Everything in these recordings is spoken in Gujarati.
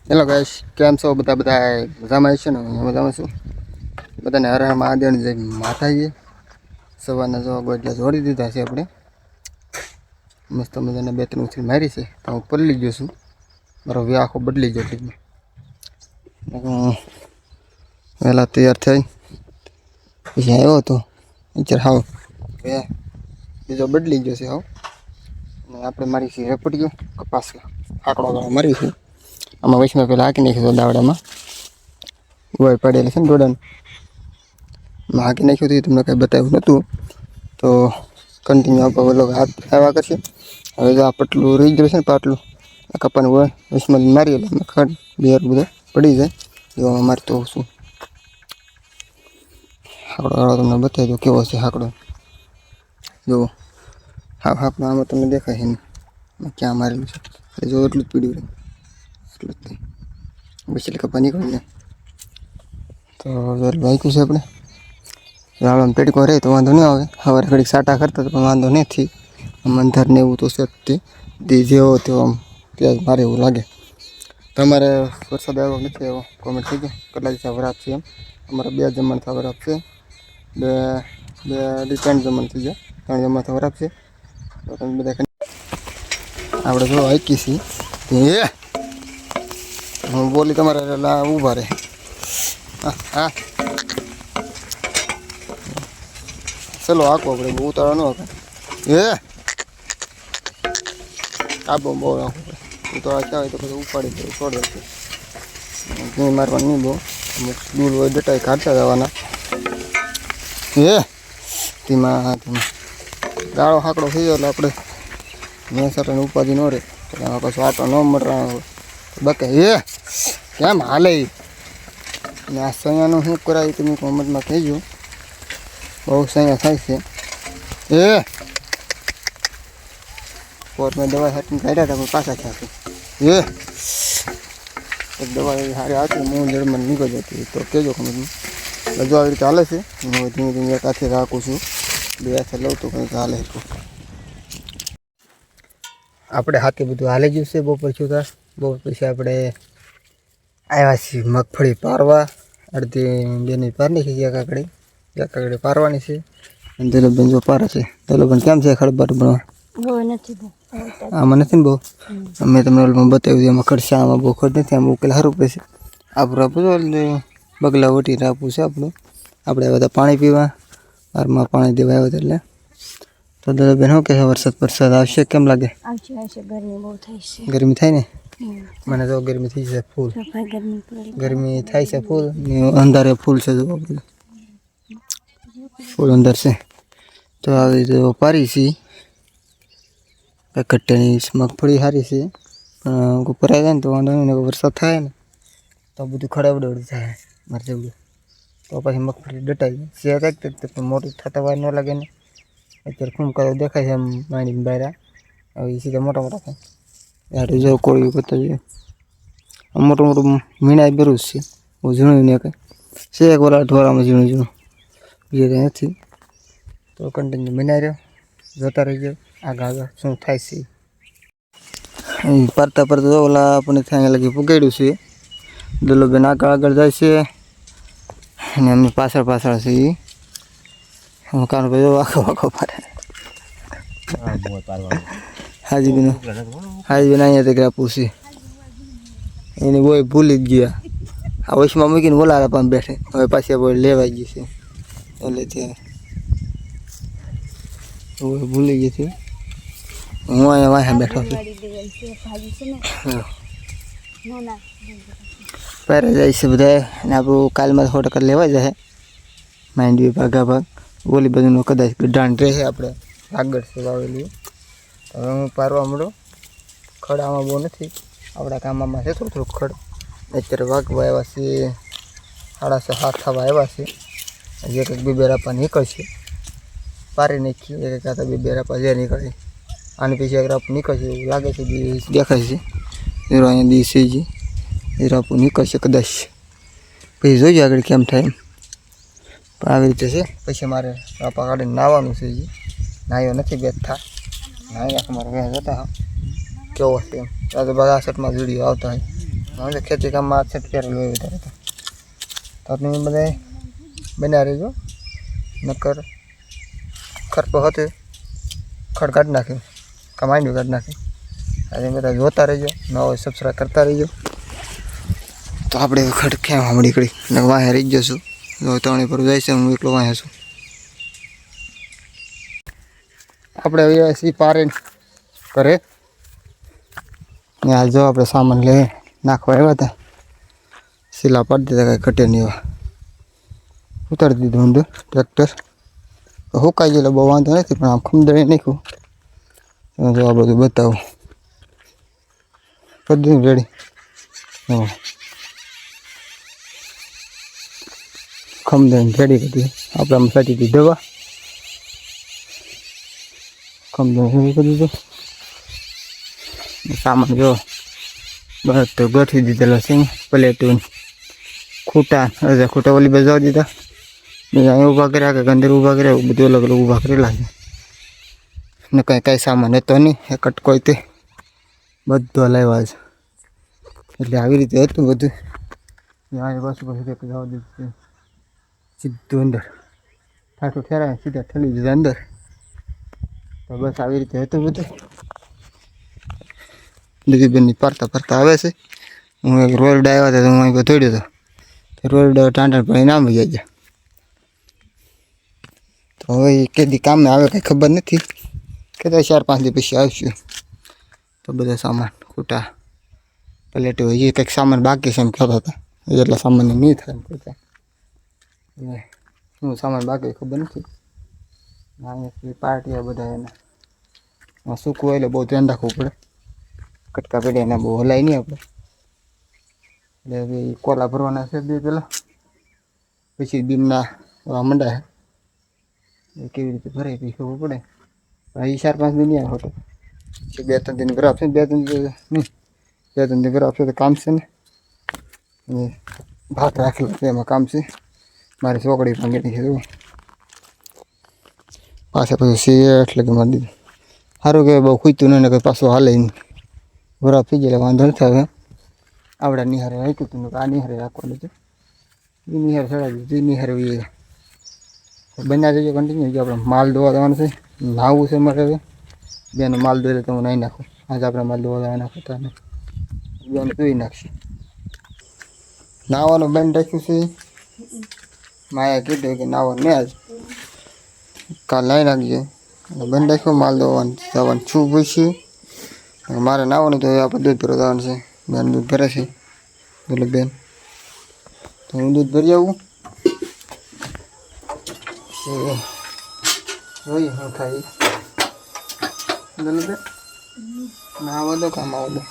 હેલો ગાઈસ, કેમ છો બધા મજામાં છે ને? હું મજામાં છું. બધાને હર હર મહાદેવની જય માતાજી. સવારના જો ગોટલા જોડી દીધા છે આપણે. મસ્ત મજાને 2-3 ઉછળી મારી છે તો હું પલળી ગયો છું. મારો વ્યાહ આખો બદલી ગયો એટલે વહેલા તૈયાર થઈ પછી આવ્યો હતો અત્યારે હાવ બીજો બદલી ગયો છે હાવ. અને આપણે મારી છે રેપટીઓ કપાસ આંકડો મારી છે. આમાં વૈષ્ણવ પેલા હાંકી નાખ્યું દાવડામાં ગોળ પડેલી છે ને ગોડાને હાંકી નાખ્યું હતું. તમને કંઈ બતાવ્યું નહોતું તો કન્ટિન્યુ આપણે ઓલો હાથ આવ્યા કરશે. હવે જો આ પટલું રહી ગયું છે ને પાટલું આ કપાનું ગોળ વૈષ્ણવ મારી એટલે અમે ખડ બેર બધો પડી જાય એવામાં મારતો હોઉં છું. હાકડો તમને બતાવી દો કેવો છે હાકડો. જુઓ હાકડો આમાં તમને દેખાય છે ને ક્યાં મારેલું છે જો એટલું જ પીડ્યું રહે એટલું જ થાય પછી કપા નીકળી જાય તો વાંચ્યું છે આપણે રાવણ પેટકો રહે તો વાંધો નહીં આવે. સવારે ઘડીક સાટા કરતા તો પણ વાંધો નથી. આમ અંધાર ને એવું તો છે તે જેવો તેવો આમ ત્યાં મારે એવું લાગે. તમારે વરસાદ આવ્યો નથી આવ્યો કોમેન્ટ થઈ ગયો કેટલા દિવસ વરાપ છે એમ. અમારે 2 જમણ થવા વરાપ છે. બે 3 જમણ થઈ જાય 3 જમણ થવા વરાપ છે. તો તમે બધા આપણે જો હાકી છીએ હું બોલી તમારે ઊભા રહે. હા ચલો આખો આપણે બહુ ઉતારો ન આપણે આ બહુ આખો ઉતારો ક્યાં હોય તો બધું ઉપાડી દે છોડી દે કંઈ મારવાનું નહીં બહુ અમુક દૂર હોય ડટાઈ કાઢતા જવાના ધીમા ગાળો હાકડો થઈ જાય એટલે આપણે મેં ઉપાધિ ન રહે એમાં પાછું આટો ન મરવાનો બકે કેમ હાલે ને આ સૈયાનું શું કરાવી તમે કોમેન્ટમાં કહેજો. બહુ સૈયા થાય છે કોર્ટમાં દવા હાથમાં કાઢ્યા હતા પણ પાછા થયા એક દવા એવી સારી હતી હું જળમાં નીકળી જતી તો કહેજો કોમેન્ટમાં. રજો આવી રીતે હાલે છે હું ધીમે ધીમે એક હાથે રાખું છું 2 હાથે લઉં તો કંઈક હાલે એટલું. આપણે હાથે બધું હાલે ગયું છે બપોર છૂટા બપોર પછી આપણે આવ્યા છીએ મગફળી પારવા. અડધી બેની પારની છે એક કાકડી પારવાની છે અને દલોબેન જો પારે છે. દલોબેન કેમ છે ખડબાટ બનવા? આમાં નથી ને બહુ મેં તમને ઓલમાં બતાવ્યું એમાં ખડશે આમાં બહુ ખડ નથી આમાં ઉકેલ સારું પડશે. આપણું આપું બગલા વટીને આપવું છે આપણે બધા પાણી પીવા બારમાં પાણી દેવા આવ્યો એટલે. તો દલોબેન શું કહે છે વરસાદ આવશે કેમ લાગે? ગરમી બહુ થાય છે. ગરમી થાય ને મને તો ગરમી થઈ છે ફૂલ ગરમી થાય છે ફૂલ ને અંધારે ફૂલ છે જો બધું ફૂલ અંદર છે. તો આવી રીતે પારી છે કટ્ટાની મગફળી સારી છે પણ ઉપર આવી જાય ને તો વાંધો નહીં વરસાદ થાય ને તો બધું ખડાવડવડું થાય મારે જેવું તો પછી મગફળી ડટાઈ છે કાંઈક પણ મોટું થતા વાર ન લાગે ને. અત્યારે ફૂમકારો દેખાય છે આમ માંડીને બહાર હવે સીધા મોટા મોટા થાય યાર જો કોળી બતાવીએ મોટું મીણાઈ બેરું છે બહુ ઝીણું ને કંઈ છે એક ઓલા અઠવાડિયામાં ઝીણું બીજું કંઈ નથી. તો કન્ટિન્યુ મીણાઈ રહ્યો જોતા રહીજો આગળ શું થાય છે. પડતા ઓલા આપણે ત્યાં લગી પુગાડ્યું છે. દલોબેન આગળ જાય છે અને અમે પાછળ છીએ. હું કારણ ભાઈ આખો પાડે હાજીબેન અહીંયા તક પૂછી એને બહુ ભૂલી જ ગયા. આ વૈશમાં મૂકીને બોલાવે પણ બેઠે હવે પાછી બહુ લેવાઈ ગઈ છે એટલે ત્યાં ભૂલી ગઈ છે. હું અહીંયા વાહે બેઠો છું પહેરે જાય છે બધા અને આપણું કાલમાં 100% લેવાઈ જાય માંડવી ભાગ ઓલી બાજુનો કદાચ ગઢાણ રહે આપણે આગળ છે વાવેલી. હવે હું પારવા મળો ખડામાં બહુ નથી આપણા કામમાં છે થોડું ખડ. અત્યારે વાગવા આવ્યા છે 6:30 થવા આવ્યા છે. હજી એક 2 બેરાપા નીકળશે પારી નાખીએ એક કાતા 2 બેરાપા જે નીકળે આની પછી એક રાપ નીકળશે એવું લાગે છે દેખાય છે. હીરો અહીંયા દિવસે જ હીરાપું નીકળશે કદાચ પછી જોઈએ આગળ કેમ થાય એમ. પણ આવી રીતે છે પછી મારે રાપા કાઢીને નાહવાનું છે. હજી નાહ્યો નથી બેઠ થા નાહી મારે વ્યાજ જતા કેવો છે એમ તો બધા સેટમાં વિડીયો આવતા હોય હું ખેતી કામમાં સેટ કરેલું હોય વધારે તો તમે બધા બન્યા રહેજો નકર ખરપો હતો ખડ કાઢી નાખ્યું કમાઈને કાઢી નાખ્યું આજે બધા જોતા રહીજો નવો સબસ્ક્રાઈબ કરતા રહીજો તો આપણે ખડ ખેવા મળી કરી ને વાંહે રહી જશું ત્રણેય પર જાય છે હું એકલો વાંહે છું આપણે આવ્યા છીએ પારે કરે ને આ જો આપણે સામાન લઈ નાખવા આવ્યા હતા સિલા પાડી દીધા કાંઈ ઘટે નહીં એવા ઉતારી દીધું ઊંડું ટ્રેક્ટર હુકાઈ ગયેલો બહુ વાંધો નથી પણ આમ ખમદડી નાખ્યું જો આ બધું બતાવું બધું રેડી ખમદડી રેડી કરી આપણામાં સાચી હતી દવા ખમદડી રેડી કરી દીધું સામાન જો બસ તો ગોઠવી દીધેલો છે પ્લેટું ખૂટા ઓલી બજાવી દીધા અહીંયા ઊભા કર્યા કે અંદર ઊભા કર્યા એવું બધું અલગ અલગ ઊભા કરેલા છે ને કાંઈ સામાન હતો નહીં એ કટકોય તે બધું લાવ્યા છે એટલે આવી રીતે હતું બધું અહીંયા બસ જવા દીધું સીધું અંદર ઠાઠું ઠેરાય સીધા ઠેલી દીધા અંદર તો બસ આવી રીતે હતું બધું દીદીબેનની ફરતા આવે છે હું એક રોડ આવ્યા હતા તો હું અહીં દોડ્યો હતો રોડ ટાંટા પણ નામ ગયા ગયા તો હવે એ કેદી કામે આવે કંઈ ખબર નથી કદાચ 4-5 દિવસ પછી આવશું તો બધા સામાન ખૂટા પ્લેટો એ કંઈક સામાન બાકી છે એમ કહેતા હતા એટલા સામાન નહીં થાય એમ કહેતા શું સામાન બાકી ખબર નથી અહીંયા પાર્ટી બધા એના સૂકવું એટલે બહુ ધ્યાન રાખવું પડે કટકા પેડે એના બહુ હલાય નહીં આપણે એટલે કોલા ભરવાના છે બે પેલા પછી બીમના મંડા એ કેવી રીતે ભરાય પછી ખબર પડે એ 4-5 દિન નહીં હોતો 2-3 દિન ભરાવ છે 2-3 દિન નહીં 2-3 દિન ભરાવ છે તો કામ છે ને ભાત રાખેલું છે એમાં કામ છે મારી ચોકડી ભાંગી છે પાછા પછી સી એટલે કે મારી દીધું સારું કે બહુ ખૂતું નહીં ને કંઈ પાછું હાલે નહીં ભરાવ થઈ ગયેલા વાંધો નથી આવે આવડા નિહારે રાખ્યું હતું આ નિહારે રાખવાનું છે એ નિહાર ચડાવી દીધું નિહારે બન્યા જજો કન્ટિન્યુ જો આપણે માલ ધોવા દેવાનું છે નાહવું છે મારે હવે બેનો માલ ધોઈ તો હું નાહી નાખું આજે આપણે માલ ધોવા દેવા નાખતા ને બેને ધોઈ નાખશે નાહવાનું બંધ રાખ્યું છે માયા કીધું કે નાહવાનું નહીં આજ કાલ નાહી નાખજે બંધ રાખ્યું માલ ધોવાનું જવાનું છું પૂછ્યું મારે નાહવાનું તો આપણે દૂધ ભરવા જવાનું છે બેન દૂધ ભરે છે બોલો બેન તો હું દૂધ ભરી આવું જોઈએ હું ખાઈ બોલો બેન ના આવો દો કામ આવો દો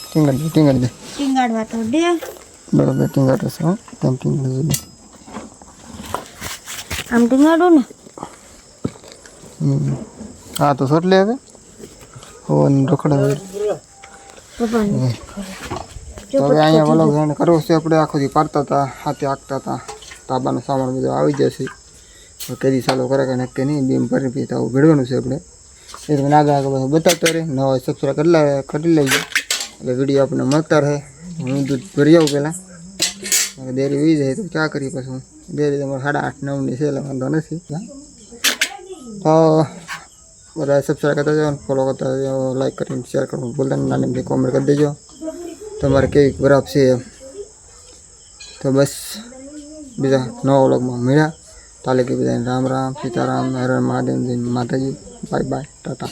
ટીંગાડ દે ટીંગાડવા તો દે બરોબર ટીંગાડ છે હા તેમ ટીંગાડ દે આમ ટીંગાડું ને હા તો સોટ લે હવે હોન રખડા તો હવે અહીંયા વલોગ જાણે કરવો છે આપણે આખો દી પાડતા હતા હાથે આંકતા હતા તાબાનો સામાન બધો આવી જશે કદી ચાલુ કરે કે નક્કી નહીં બીમ ભરી પી તો ભેળવાનું છે આપણે એ તમે આગળ બધું બતાવતો રહે નવા સબસ્ક્રાઈબ કરી લેજો એટલે વિડીયો આપણને મળતા રહે હું દૂધ ભરી આવું પહેલાં ડેરી વી જાય તો ક્યાં કરીએ પછી હું ડેરી તમારે 8:30-9ની છે એટલે વાંધો નથી તો બધા સબસ્ક્રાઈબ કરતા જાઓ ફોલો કરતા જાઓ લાઈક કરીને શેર કરવાનું ભૂલતા નહીં નાની બધી કોમેન્ટ કરી દેજો તમારે કેવી બરાબર છે તો બસ બીજા નવા વ્લોગમાં મળ્યા તાલે કે બધાને રામ રામ સીતારામ હર હર મહાદેવ માતાજી બાય બાય ટાટા